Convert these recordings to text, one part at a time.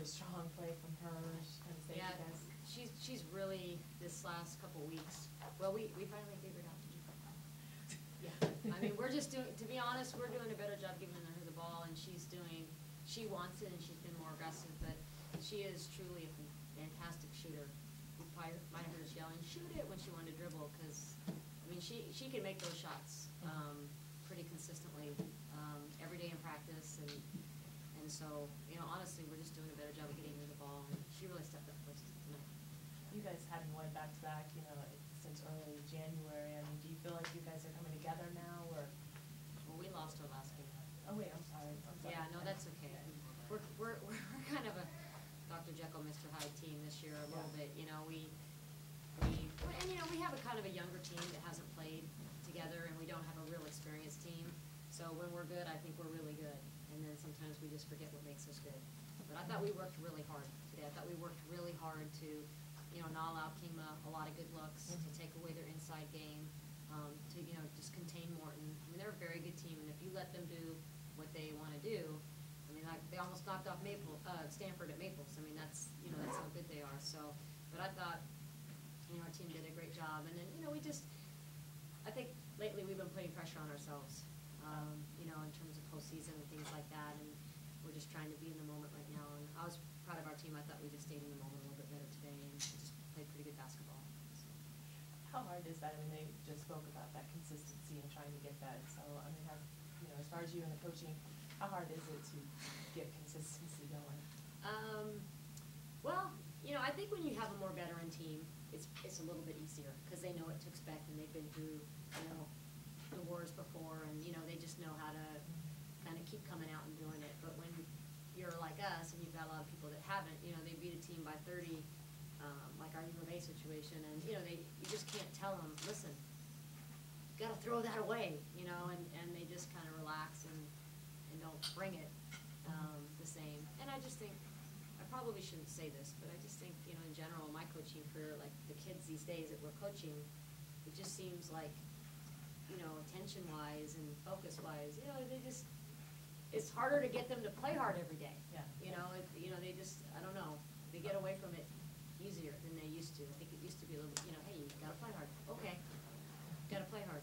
really strong play from her. She kind of saved Yeah, you guys. she's really, this last couple weeks, well, we finally figured out to do that. Yeah, I mean, we're just doing, to be honest, we're doing a better job giving her the ball, and she wants it, and she's been more aggressive, but she is truly a fantastic shooter. You probably might have heard us yelling, "Shoot it," when she wanted to dribble, because, I mean, she can make those shots pretty consistently every day in practice, and so, you know, honestly, we're just doing a better job of getting her the ball, and she really stepped up for us tonight. You guys hadn't won back-to-back, you know, since early January. I mean, do you feel like you guys are coming together now, or? Well, we lost our last game. Oh, wait, I'm sorry. Yeah, no, that's okay. We're kind of a Dr. Jekyll, Mr. Hyde team this year a little bit. You know, and you know, we have a kind of a younger team that hasn't played together, and we don't have a real experienced team. So when we're good, I think we're really good. And then sometimes we just forget what makes us good. But I thought we worked really hard today. I thought we worked really hard to, you know, not allow Kima a lot of good looks, to take away their inside game, to, you know, just contain Morton. I mean, they're a very good team, and if you let them do what they want to do, I mean, like, they almost knocked off Stanford at Maples. I mean, that's, you know, that's how good they are. So, but I thought, you know, our team did a great job. And then, you know, I think lately we've been putting pressure on ourselves, you know, in terms of postseason and things like that. And we're just trying to be in the moment right now. And I was proud of our team. I thought we just stayed in the moment a little bit better today and just played pretty good basketball. So. How hard is that? I mean, they just spoke about that consistency and trying to get that. So, I mean, you know, as far as you and the coaching, how hard is it to get consistency going? Well, you know, I think when you have a more veteran team, it's a little bit easier because they know what to expect and they've been through, you know, the wars before, and you know, they just know how to kind of keep coming out and doing it. But when you're like us and you've got a lot of people that haven't, you know, they beat a team by 30, like our U of A situation, and you know, you just can't tell them, listen, you got to throw that away, you know, and they just kind of relax and don't bring it the same. And I just think, I probably shouldn't say this, but I just think, you know, in general, my coaching career, like the kids these days that we're coaching, it just seems like, you know, attention-wise and focus-wise, you know, it's harder to get them to play hard every day. Yeah. You know, they just, I don't know, they get away from it easier than they used to. I think it used to be a little bit, you know, hey, you gotta play hard. Okay, gotta play hard.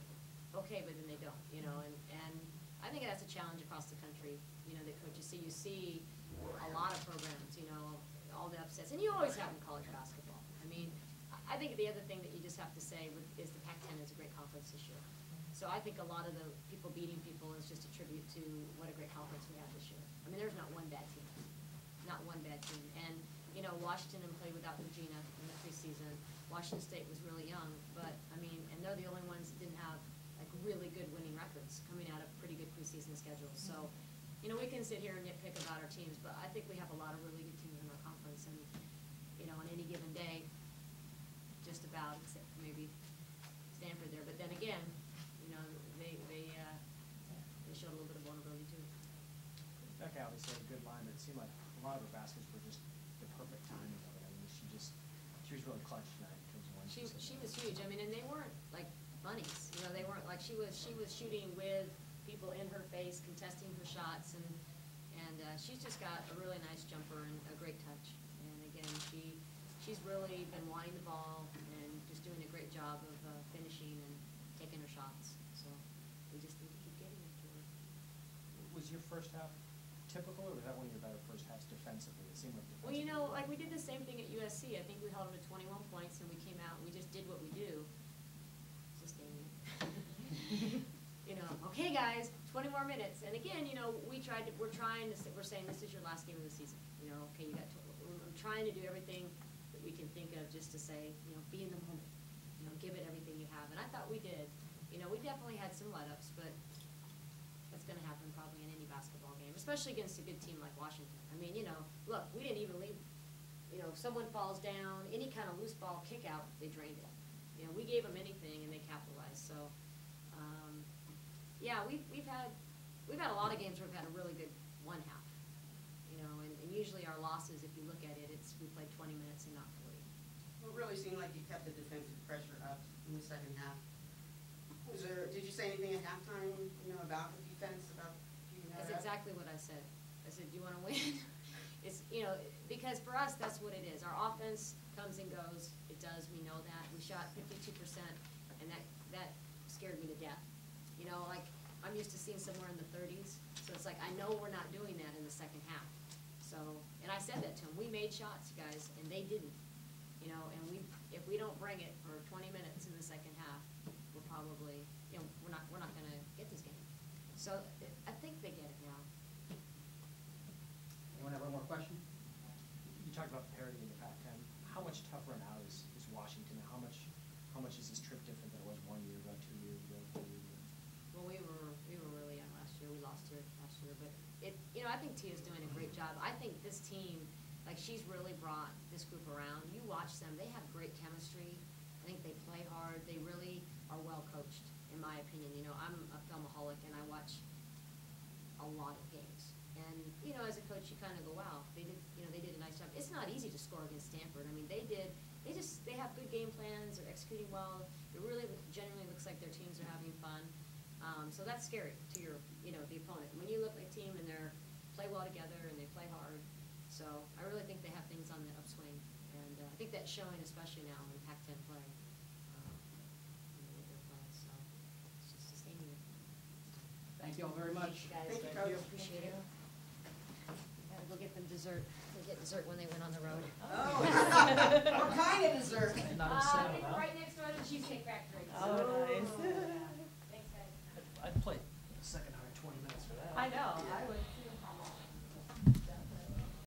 Okay, but then they don't, you know, and I think that's a challenge across the country, you know, that coaches see. You see a lot of programs, you know, all the upsets, and you always have in college basketball. I mean, I think the other thing that you just have to say is the Pac-10 is a great conference this year. So I think a lot of the people beating people is just a tribute to what a great conference we had this year. I mean, there's not one bad team. Not one bad team. And, you know, Washington played without Regina in the preseason. Washington State was really young, but, I mean, and they're the only ones that didn't have, like, really good winning records coming out of pretty good preseason schedules. So, you know, we can sit here and nitpick about our teams, but I think we have a lot of really good teams in our conference. And, you know, on any given day, just about, except for maybe Stanford there. But then again, you know, they showed a little bit of vulnerability too. Becca obviously had a good line, but it seemed like a lot of her baskets were just the perfect timing of it. I mean, she was really clutch tonight in terms of when She was huge. I mean, and they weren't like bunnies. You know, they weren't like she was shooting with people in her face, contesting her shots, and she's just got a really nice jumper and a great touch. And again, she's really been wanting the ball and just doing a great job of finishing and taking her shots. So we just need to keep getting it to her. Was your first half typical, or was that one of your better first halves defensively? It seemed like defensively. Well, you know, like we did the same thing at USC. I think we held them to 21 points, and we came out and we just did what we do. Sustaining. You know, okay, guys, 20 more minutes. And again, you know, we're saying this is your last game of the season. You know, okay, we're trying to do everything that we can think of just to say, you know, be in the moment. You know, give it everything you have. And I thought we did. You know, we definitely had some let-ups, but that's going to happen probably in any basketball game, especially against a good team like Washington. I mean, you know, look, we didn't even leave. You know, if someone falls down, any kind of loose ball kick out, they drained it. You know, we gave them anything and they capitalized. So, yeah, we've had a lot of games where we've had a really good one half. You know, and usually our losses, if you look at it, we played 20 minutes and not 40. Well, it really seemed like you kept the defensive pressure up in the second half. Did you say anything at halftime, you know, about the defense, about keeping that up? That's exactly what I said. I said, do you want to win? It's, you know, Because for us, that's what it is. Our offense comes and goes. It does, we know that. We shot 52%, and that scared me to death. You know, like, I'm used to seeing somewhere in the 30s, so it's like, I know we're not doing that in the second half. So, and I said that to them. We made shots, guys, and they didn't. You know, and if we don't bring it for 20 minutes in the second half, we're probably, you know, we're not gonna get this game. So, I think they get it now. Anyone have one more question? You talked about parity in the Pac-10. How much tougher now is Washington? How much is this trip different than it was 1 year ago, 2 years ago, 3 years ago? Well, we were really young last year. We lost here last year, but you know, I think Tia's doing a great job. I think this team, like, she's really brought this group around. You watch them; they have great chemistry. I think they play hard. They really are well coached, in my opinion. You know, I'm a filmaholic, and I watch a lot of games. And you know, as a coach, you kind of go, "Wow, they did a nice job." It's not easy to score against Stanford. I mean, they have good game plans. They're executing well. It really genuinely looks like their teams are having fun. So that's scary to your, the opponent. When you look like a team and they play well together and they play hard. So I really think they have things on the upswing, and I think that's showing especially now in Pac-10 play. With their play. So it's just sustaining it. Thank you all very much. Guys, Thank you, Coach. appreciate it. Gotta go get them dessert. They get dessert when they went on the road. Oh, what kind of dessert? Right next door to the Cheesecake Factory. Oh, nice. Thanks, guys. I'd play second 120 minutes for that. I know, I would.